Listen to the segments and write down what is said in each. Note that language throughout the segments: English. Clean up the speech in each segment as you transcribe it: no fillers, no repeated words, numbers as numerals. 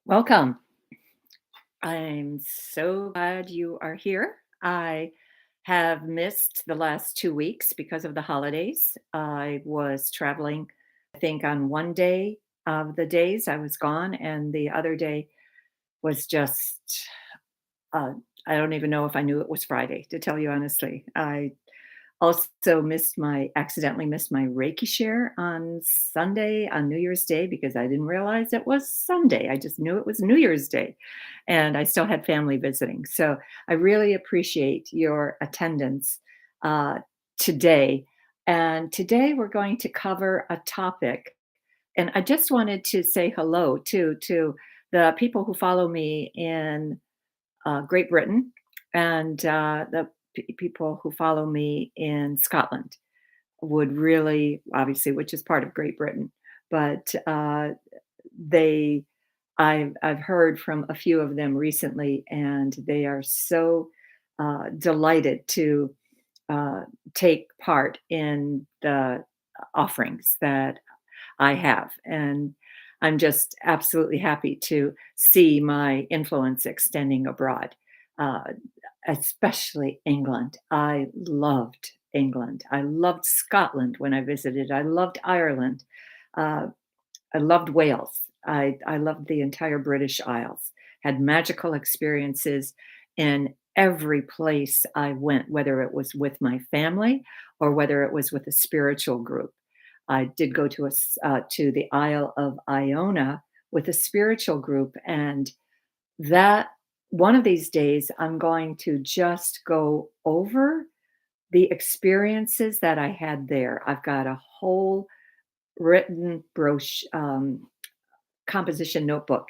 Welcome. I'm so glad you are here. I have missed the last 2 weeks because of the holidays. I was traveling, I think, on one day of the days I was gone, and the other day was just, uh, I don't even know if I knew it was Friday, to tell you honestly. I also accidentally missed my Reiki share on Sunday, on New Year's Day, because I didn't realize it was Sunday. I just knew it was New Year's Day, and I still had family visiting. So I really appreciate your attendance uh, today. And today we're going to cover a topic, and I just wanted to say hello to the people who follow me in Great Britain and the people who follow me in Scotland would really, obviously, which is part of Great Britain, but they, I've heard from a few of them recently, and they are so delighted to uh, take part in the offerings that I have. And I'm just absolutely happy to see my influence extending abroad, uh, especially England. I loved England. I loved Scotland when I visited. I loved Ireland. Uh, I loved Wales. I loved the entire British Isles. Had magical experiences in every place I went, whether it was with my family or whether it was with a spiritual group. I did go to the Isle of Iona with a spiritual group, and that one of these days I'm going to just go over the experiences that I had there. I've got a whole written composition notebook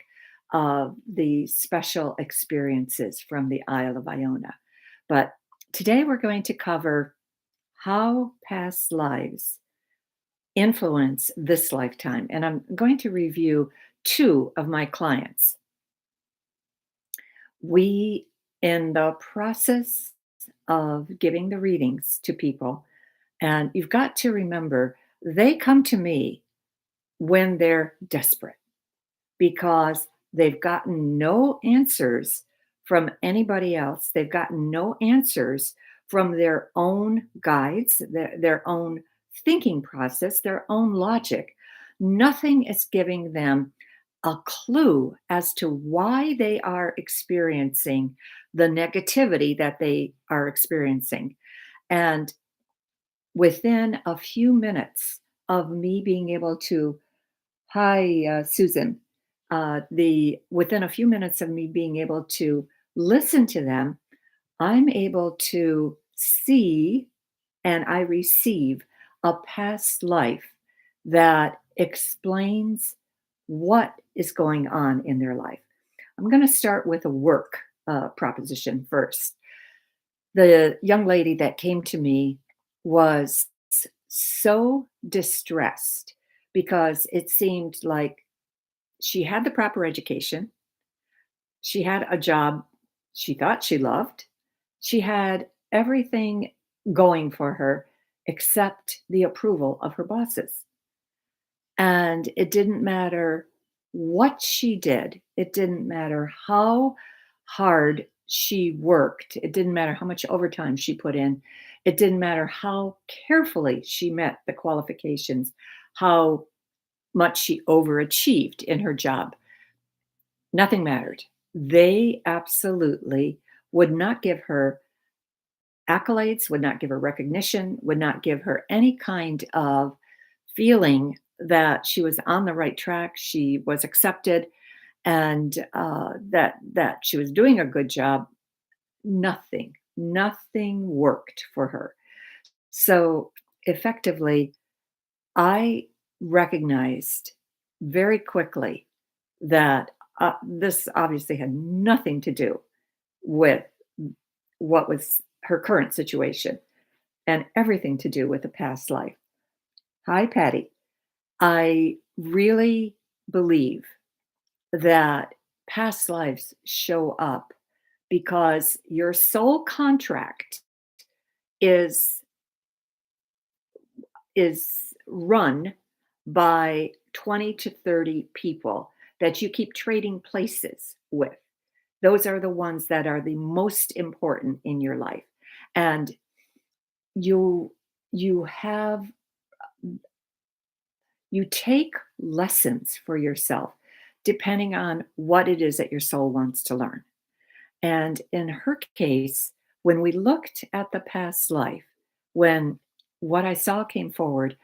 of the special experiences from the Isle of Iona. But today we're going to cover how past lives influence this lifetime. And I'm going to review two of my clients. We, in the process of giving the readings to people, and you've got to remember, they come to me when they're desperate because they've gotten no answers from anybody else. They've gotten no answers from their own guides, their own thinking process, their own logic. Nothing is giving them a clue as to why they are experiencing the negativity that they are experiencing. And within a few minutes of me being able to, hi, Susan, the within a few minutes of me being able to listen to them, I'm able to see and I receive a past life that explains what is going on in their life. I'm going to start with a work proposition first. The young lady that came to me was so distressed because it seemed like she had the proper education, she had a job she thought she loved, she had everything going for her except the approval of her bosses. And it didn't matter what she did, it didn't matter how hard she worked, it didn't matter how much overtime she put in, it didn't matter how carefully she met the qualifications, how much she overachieved in her job. Nothing mattered. They absolutely would not give her accolades, would not give her recognition, would not give her any kind of feeling that she was on the right track, she was accepted, and that she was doing a good job. Nothing worked for her. So effectively, I recognized very quickly that this obviously had nothing to do with what was her current situation and everything to do with a past life. Hi, Patty. I really believe that past lives show up because your soul contract is is run by 20 to 30 people that you keep trading places with. Those are the ones that are the most important in your life. And you you have you take lessons for yourself depending on what it is that your soul wants to learn. And in her case, when we looked at the past life, when what I saw came forward,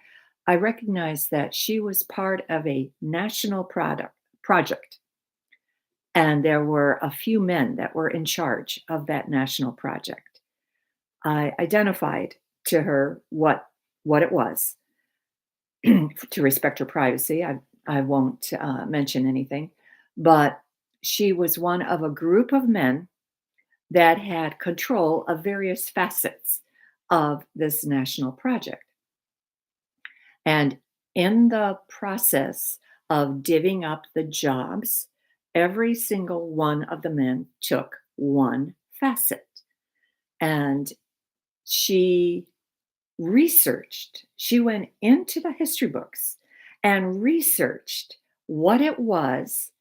I recognized that she was part of a national project. And there were a few men that were in charge of that national project. I identified to her what it was. To respect her privacy, I won't mention anything, but she was one of a group of men that had control of various facets of this national project. And in the process of divvying up the jobs, every single one of the men took one facet. And she she went into the history books and researched what it was,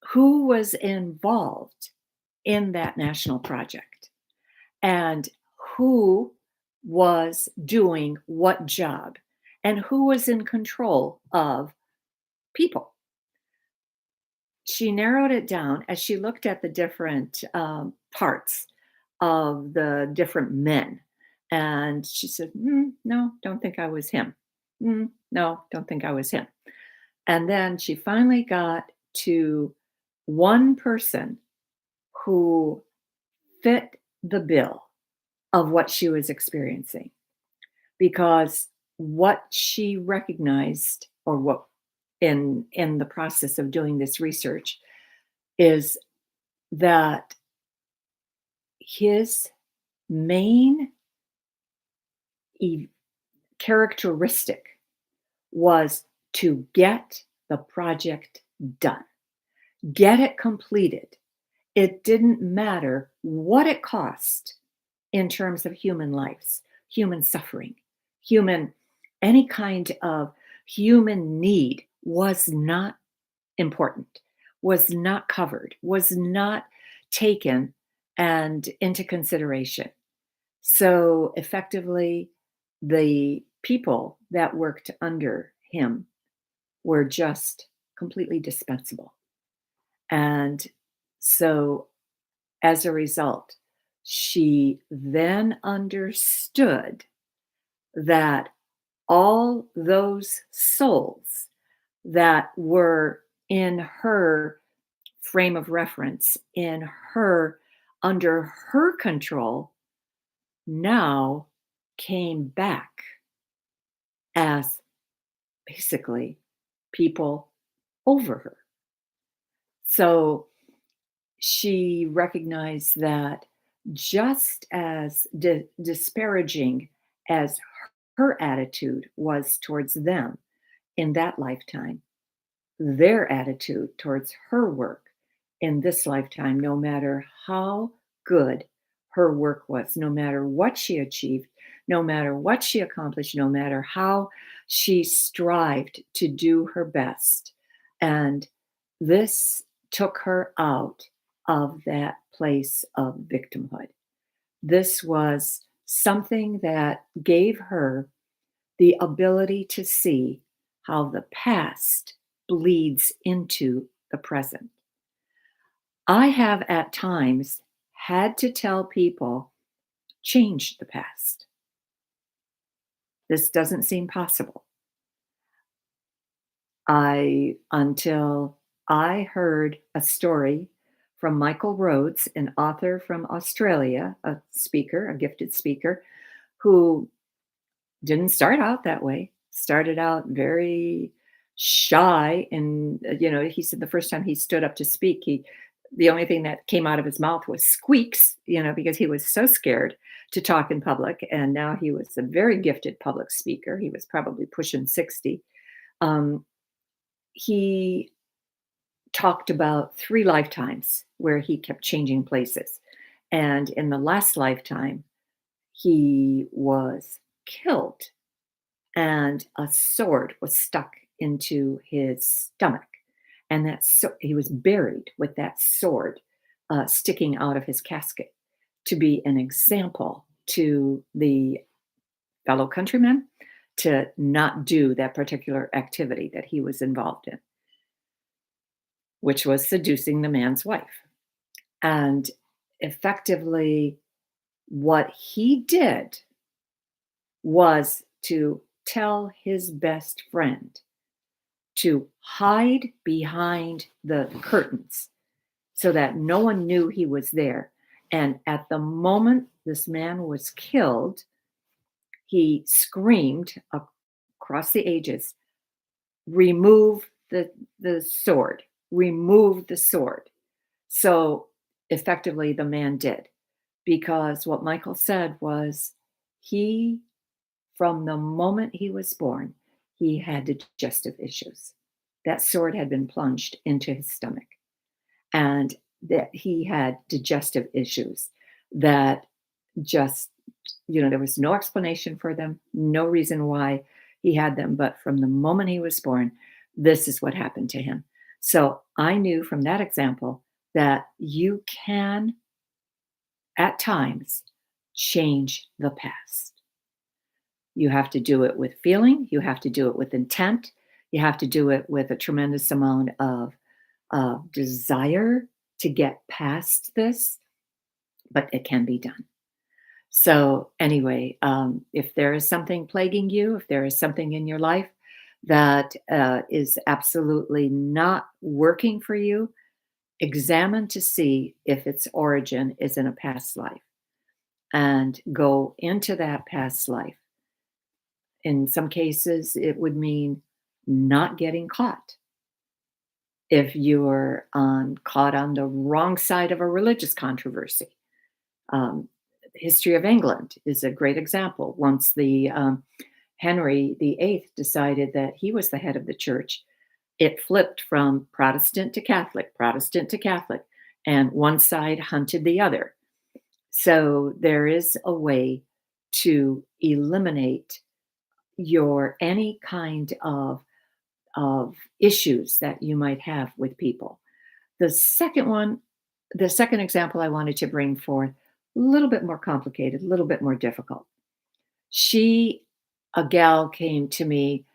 who was involved in that national project, and who was doing what job, and who was in control of people. She narrowed it down as she looked at the different parts of the different men. And she said, no, don't think I was him. No, don't think I was him. And then she finally got to one person who fit the bill of what she was experiencing, because what she recognized, or what in the process of doing this research, is that his main e- characteristic was to get the project done, get it completed. It didn't matter what it cost in terms of human lives, human suffering, human, any kind of human need was not important, was not covered, was not taken and into consideration. So effectively, the people that worked under him were just completely dispensable. And so as a result, she then understood that all those souls that were in her frame of reference, in her, under her control, now came back as basically people over her. So she recognized that just as disparaging as her attitude was towards them in that lifetime, their attitude towards her work in this lifetime, no matter how good her work was, no matter what she achieved, no matter what she accomplished, no matter how she strived to do her best. And this took her out of that place of victimhood. This was something that gave her the ability to see how the past bleeds into the present. I have at times had to tell people, change the past. This doesn't seem possible. Until I heard a story from Michael Rhodes, an author from Australia, a speaker, a gifted speaker, who didn't start out that way, started out very shy. And, he said the first time he stood up to speak, the only thing that came out of his mouth was squeaks, because he was so scared to talk in public. And now he was a very gifted public speaker. He was probably pushing 60. He talked about 3 lifetimes where he kept changing places. And in the last lifetime, he was killed and a sword was stuck into his stomach. And he was buried with that sword sticking out of his casket to be an example to the fellow countrymen to not do that particular activity that he was involved in, which was seducing the man's wife. And effectively, what he did was to tell his best friend to hide behind the curtains so that no one knew he was there. And at the moment this man was killed, he screamed across the ages, remove the sword, remove the sword. So effectively, the man did, because what Michael said was he, from the moment he was born, he had digestive issues. That sword had been plunged into his stomach, and that he had digestive issues that just, there was no explanation for them, no reason why he had them. But from the moment he was born, this is what happened to him. So I knew from that example that you can, at times, change the past. You have to do it with feeling, you have to do it with intent, you have to do it with a tremendous amount of desire to get past this, but it can be done. So, anyway, if there is something plaguing you, if there is something in your life that is absolutely not working for you, examine to see if its origin is in a past life and go into that past life. In some cases, it would mean not getting caught. If you're caught on the wrong side of a religious controversy, um, history of England is a great example. Once the Henry VIII decided that he was the head of the church, it flipped from Protestant to Catholic, and one side hunted the other. So there is a way to eliminate your any kind of issues that you might have with people. The second one, the second example I wanted to bring forth, a little bit more complicated, a little bit more difficult. A gal came to me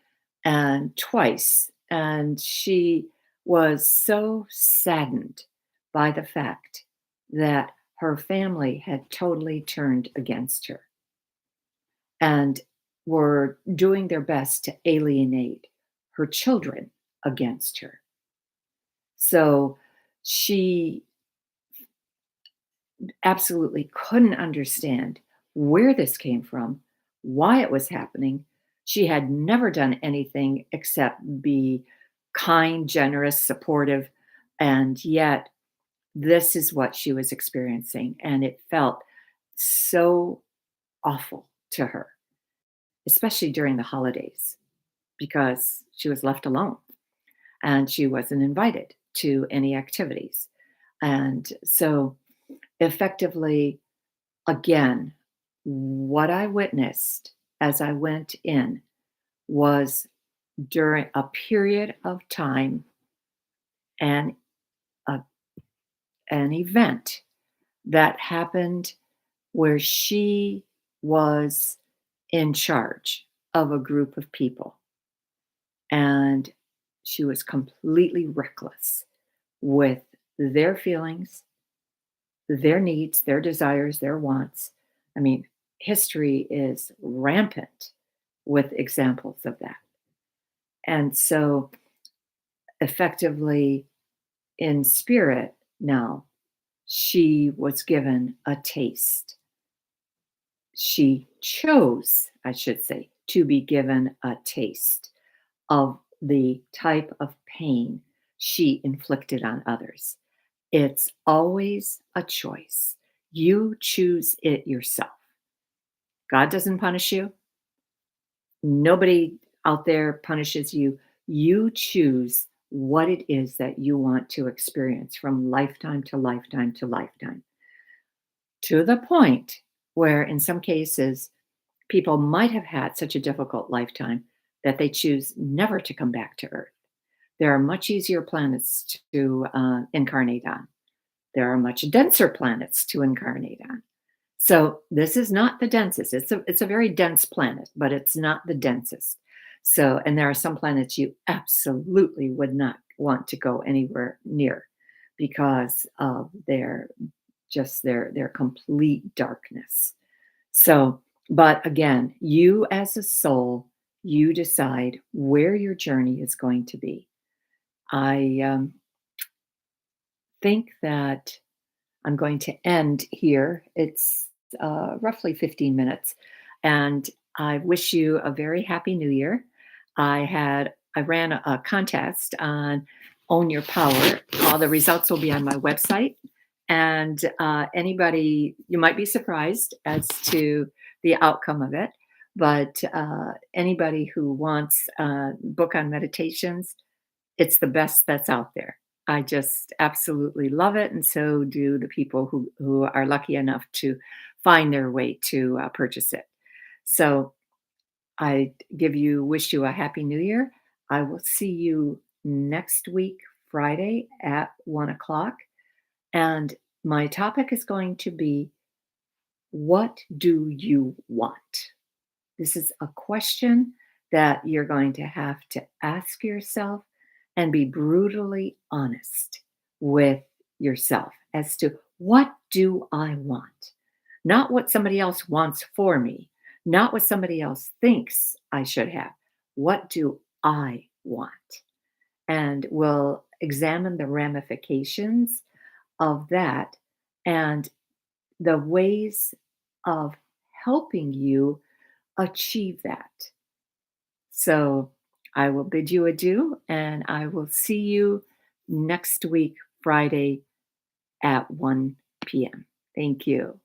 and twice, and she was so saddened by the fact that her family had totally turned against her and were doing their best to alienate her children against her. So she absolutely couldn't understand where this came from, why it was happening. She had never done anything except be kind, generous, supportive, and yet this is what she was experiencing. And it felt so awful to her, especially during the holidays, because she was left alone and she wasn't invited to any activities. And so, effectively, again, what I witnessed as I went in was during a period of time and a, an event that happened where she was in charge of a group of people, and she was completely reckless with their feelings, their needs, their desires, their wants. I mean, history is rampant with examples of that. And so, effectively, in spirit, now, she was given a taste. She chose, I should say, to be given a taste of the type of pain she inflicted on others. It's always a choice. You choose it yourself. God doesn't punish you. Nobody out there punishes you. You choose what it is that you want to experience from lifetime to lifetime to lifetime, to the point where, in some cases, people might have had such a difficult lifetime that they choose never to come back to earth. There are much easier planets to incarnate on. There are much denser planets to incarnate on. So this is not the densest. It's a very dense planet, but it's not the densest. So, and there are some planets you absolutely would not want to go anywhere near because of their complete darkness. So, but again, you as a soul, you decide where your journey is going to be. I think that I'm going to end here. It's roughly 15 minutes. And I wish you a very happy new year. I ran a contest on Own Your Power. All the results will be on my website. And anybody, you might be surprised as to the outcome of it. But anybody who wants a book on meditations, it's the best that's out there. I just absolutely love it, and so do the people who are lucky enough to find their way to purchase it. So I wish you a happy new year. I will see you next week, Friday at 1 o'clock. And my topic is going to be, what do you want? This is a question that you're going to have to ask yourself and be brutally honest with yourself as to, what do I want? Not what somebody else wants for me, not what somebody else thinks I should have. What do I want? And we'll examine the ramifications of that and the ways of helping you achieve that. So I will bid you adieu, and I will see you next week, Friday at 1 p.m. Thank you.